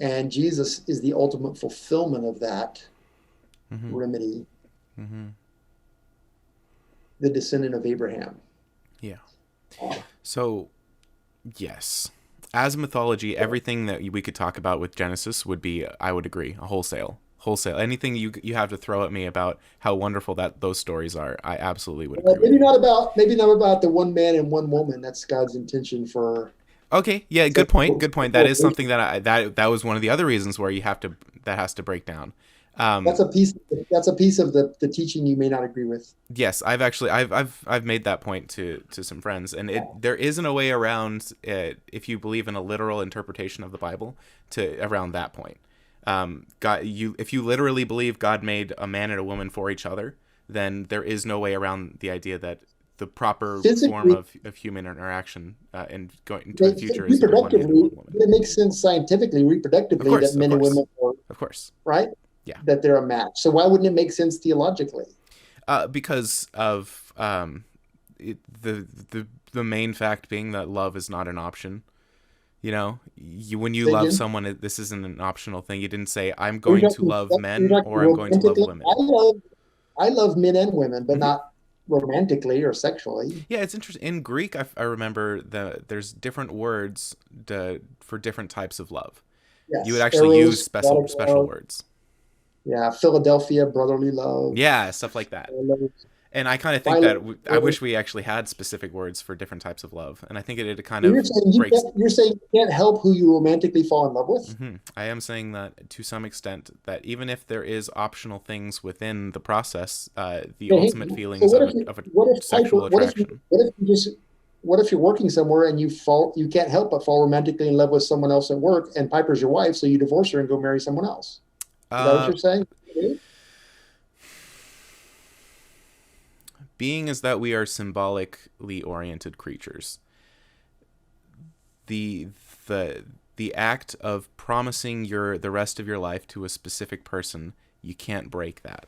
And Jesus is the ultimate fulfillment of that mm-hmm. remedy. Mm-hmm. The descendant of Abraham. Yeah. So, yes. As mythology, everything that we could talk about with Genesis would be, I would agree, a wholesale. Anything you have to throw at me about how wonderful that those stories are, I absolutely would agree. Maybe not about the one man and one woman. That's God's intention for. Okay, yeah, good point. That is something that was one of the other reasons where that has to break down. That's a piece of the teaching you may not agree with. Yes, I've made that point to some friends, and there isn't a way around it if you believe in a literal interpretation of the Bible around that point. If you literally believe God made a man and a woman for each other, then there is no way around the idea that the proper form of human interaction and going into the future is one man and one woman. It makes sense scientifically, reproductively, that men and women are, of course, right? Yeah, that they're a match. So why wouldn't it make sense theologically? Because of the main fact being that love is not an option. You know, when you love someone, this isn't an optional thing. You didn't say, I'm going to love men or I'm going to love women. I love men and women, but not romantically or sexually. Yeah, it's interesting. In Greek, I remember there's different words for different types of love. Yes. You would actually use special words. Yeah, Philadelphia, brotherly love. Yeah, stuff like that. And I kind of think I wish we actually had specific words for different types of love. And I think it kind of breaks. You're saying you can't help who you romantically fall in love with? Mm-hmm. I am saying that to some extent, that even if there is optional things within the process, the ultimate feelings of a sexual attraction. What if you're working somewhere and you can't help but fall romantically in love with someone else at work, and Piper's your wife, so you divorce her and go marry someone else? Is that what you're saying? Being is that we are symbolically oriented creatures. The act of promising the rest of your life to a specific person, you can't break that.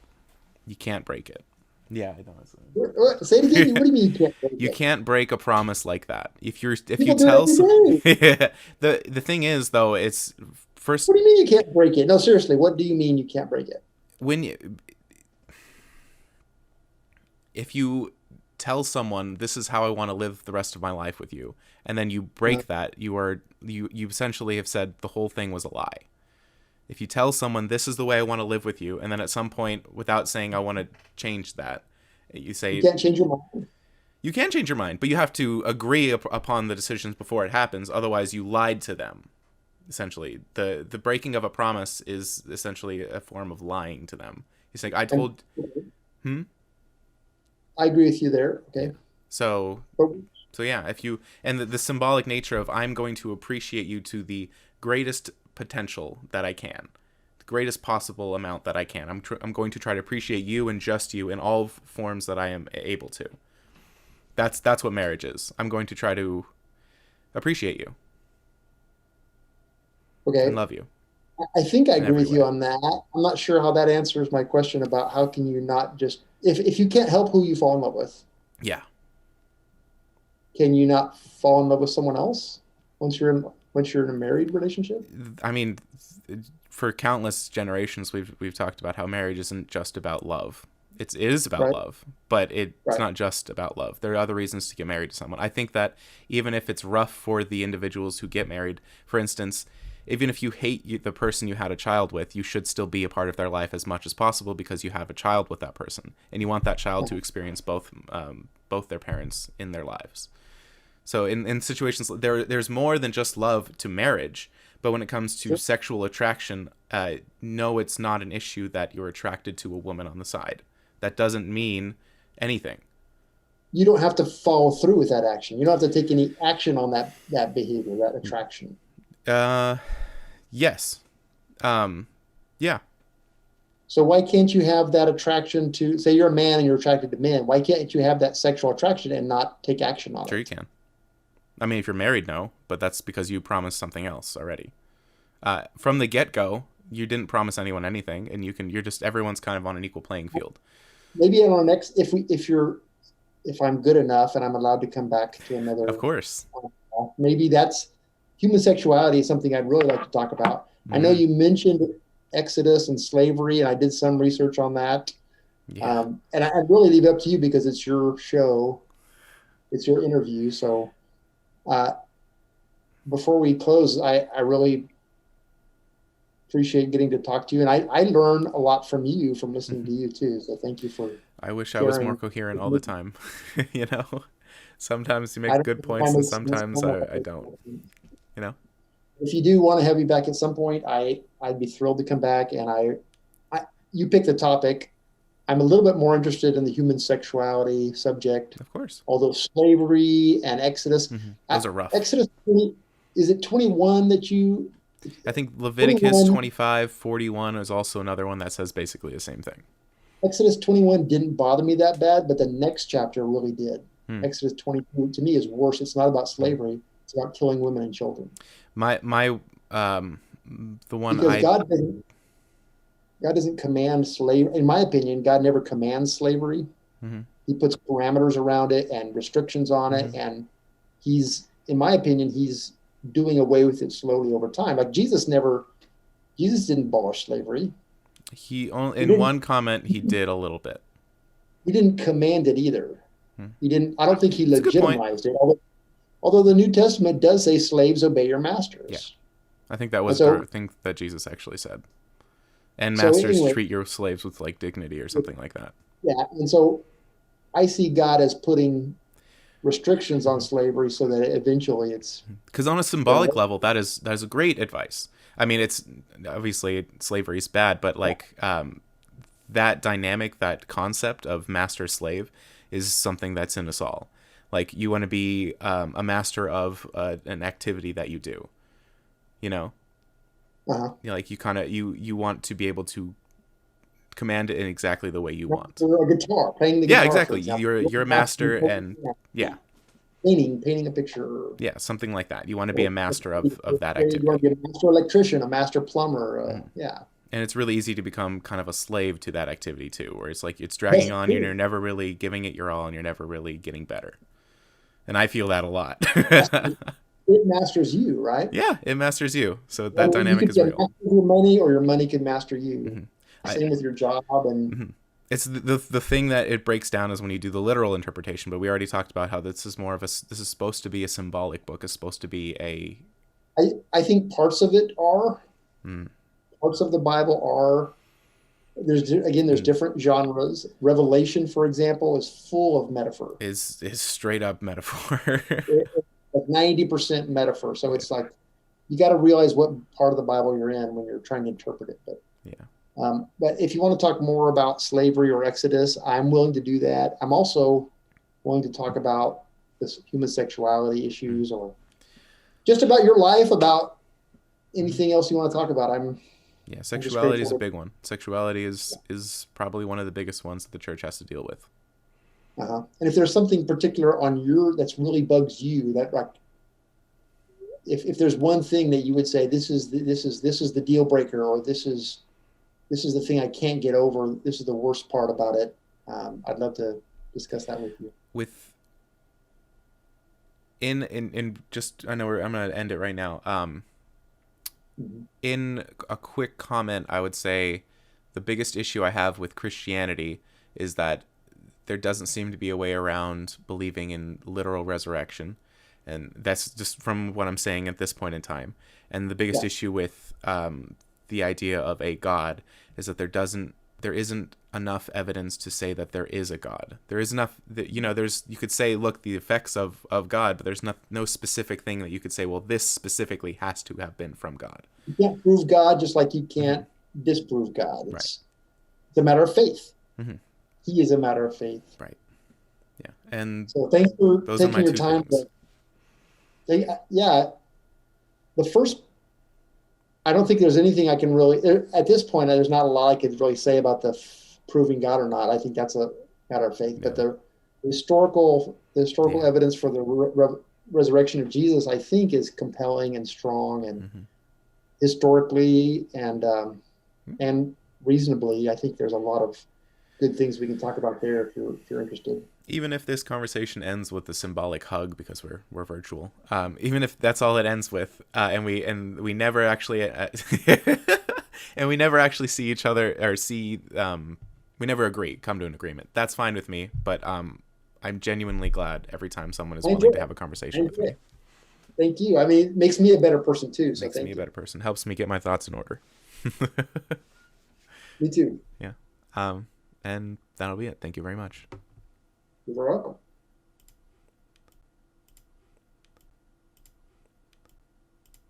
You can't break it. Yeah, I know. Say it again. What do you mean you can't break it? You can't break a promise like that. If you tell someone, the thing is though, it's first. What do you mean you can't break it? No, seriously, what do you mean you can't break it? If you tell someone this is how I want to live the rest of my life with you, and then you break that, you essentially have said the whole thing was a lie. If you tell someone this is the way I want to live with you, and then at some point, without saying I want to change that, you say you can't change your mind. You can change your mind, but you have to agree upon the decisions before it happens. Otherwise, you lied to them. Essentially, the breaking of a promise is essentially a form of lying to them. He's like, I told. I agree with you there. Okay. So yeah, the symbolic nature of I'm going to appreciate you to the greatest potential that I can, the greatest possible amount that I can. I'm going to try to appreciate you and just you in all forms that I am able to. That's what marriage is. I'm going to try to appreciate you. Okay. And love you. I think I agree with you on that. I'm not sure how that answers my question about how can you not just if you can't help who you fall in love with. Yeah. Can you not fall in love with someone else once you're in a married relationship? I mean, for countless generations, we've talked about how marriage isn't just about love. It is about love, but it's not just about love. There are other reasons to get married to someone. I think that even if it's rough for the individuals who get married, for instance, even if you hate the person you had a child with, you should still be a part of their life as much as possible because you have a child with that person, and you want that child to experience both their parents in their lives. So in situations there's more than just love to marriage, but when it comes to sexual attraction, no, it's not an issue that you're attracted to a woman on the side. That doesn't mean anything. You don't have to follow through with that action. You don't have to take any action on that behavior, that attraction. Uh, yes. Yeah. So why can't you have that attraction to, say you're a man and you're attracted to men? Why can't you have that sexual attraction and not take action on Sure you it? can. I mean, if you're married, no, but that's because you promised something else already. From the get-go, you didn't promise anyone anything, and you're just, everyone's kind of on an equal playing field. Maybe on our next, if I'm good enough and I'm allowed to come back to Of another, course. maybe that's human sexuality is something I'd really like to talk about. I know Mm-hmm. you mentioned Exodus and slavery, and I did some research on that. Yeah. And I'd really leave it up to you because it's your show, it's your interview. So uh, before we close, I really appreciate getting to talk to you. And I learn a lot from you from listening to you too. So thank you for I wish I was more sharing. coherent all the time. you know, sometimes you I make don't good know if points that and makes sense. sometimes I don't, you know? If you do want to have me back at some point, I'd be thrilled to come back. And you pick the topic. I'm a little bit more interested in the human sexuality subject, Of course. although slavery and Exodus, Those are rough. Exodus, is it 21 that you, I think Leviticus 21, 25:41 is also another one that says basically the same thing. Exodus 21 didn't bother me that bad, but the next chapter really did. Hmm. Exodus 22 to me is worse. It's not about slavery. It's about killing women and children. My the one Because I God doesn't command slavery. In my opinion, God never commands slavery. mm-hmm, He puts parameters around it and restrictions on it. mm-hmm. And in my opinion, he's doing away with it slowly over time. Like Jesus didn't abolish slavery. He In didn't, one comment he did a little bit. he didn't command it either. Hmm. I don't think he It's a good point. legitimized it. Although the New Testament does say slaves obey your Yeah. masters. I think that And was the so, thing that Jesus actually said. And so masters anyway, treat your slaves with like dignity or something like that. yeah. And so I see God as putting restrictions on Mm-hmm. slavery so that eventually it's Because on a symbolic level, that is a great advice. I mean, it's obviously slavery is bad, but like that dynamic, that concept of master slave, is something that's in us all. Like you want to be a master of an activity that you do. You know, like you kind of you want to be able to command it in exactly the way you want. a guitar, playing the Yeah, guitar, for exactly. example. You're a master, and yeah, Painting a picture. yeah, something like that. You want to be Or, a master of that you want activity. to be a master electrician, a master plumber. Mhm. Yeah. And it's really easy to become kind of a slave to that activity too, where it's like it's That's dragging on you and true. you're never really giving it your all and you're never really getting better. And I feel that a lot. It masters you, right? Yeah, it masters you. So I that mean, you dynamic could is get real. master of your money, or your money could master you. Hmm I, Same with your job, and it's the thing that it breaks down is when you do the literal interpretation. But we already talked about how this is more of this is supposed to be a symbolic book. It's supposed to be a I think parts of it are. mm, Parts of the Bible are. There's mm, different genres. Revelation, for example, is full of metaphor. is straight up metaphor. Like 90% metaphor. So it's like you got to realize what part of the Bible you're in when you're trying to interpret it. Yeah. But if you want to talk more about slavery or Exodus, I'm willing to do that. I'm also willing to talk about this human sexuality Mm. issues or just about your life, about anything else you want to talk about. Yeah, I'm just sexuality is a grateful. big one. Sexuality is probably one of the biggest ones that the church has to deal with. And if there's something particular on that's really bugs you, that like if there's one thing that you would say this is the deal breaker, or this is the thing I can't get over, this is the worst part about it, I'd love to discuss that with you. With in just I know I'm gonna end it right now. Mhm. In a quick comment, I would say the biggest issue I have with Christianity is that there doesn't seem to be a way around believing in literal resurrection. And that's just from what I'm saying at this point in time. And the biggest Yeah. issue with the idea of a God is that there isn't enough evidence to say that there is a God. There is enough that, you could say, look, the effects of God, but there's no specific thing that you could say, well, this specifically has to have been from God. You can't prove God just like you Mm-hmm. can't disprove God. Right. It's a matter of faith. Mm-hmm. He is a matter of faith. Right. Yeah. And So thanks for those are my taking your two time things. yeah, the first, I don't think there's anything I can really, at this point, there's not a lot I could really say about proving God or not. I think that's a matter of faith. Yeah. But the historical Yeah. evidence for the resurrection of Jesus, I think, is compelling and strong, and Hmm. historically and reasonably, I think there's a lot of good things we can talk about there if you're interested. Even if this conversation ends with a symbolic hug because we're virtual, even if that's all it ends with, and we never actually and we never actually see each other or see we never come to an agreement. That's fine with me, but I'm genuinely glad every time someone is I enjoy willing to have it. a I conversation with enjoy me. it. Thank you. I mean, it makes me a better person too. So Makes me thank a you. better person. Helps me get my thoughts in order. Me too. Yeah. And that'll be it. Thank you very much. You're welcome.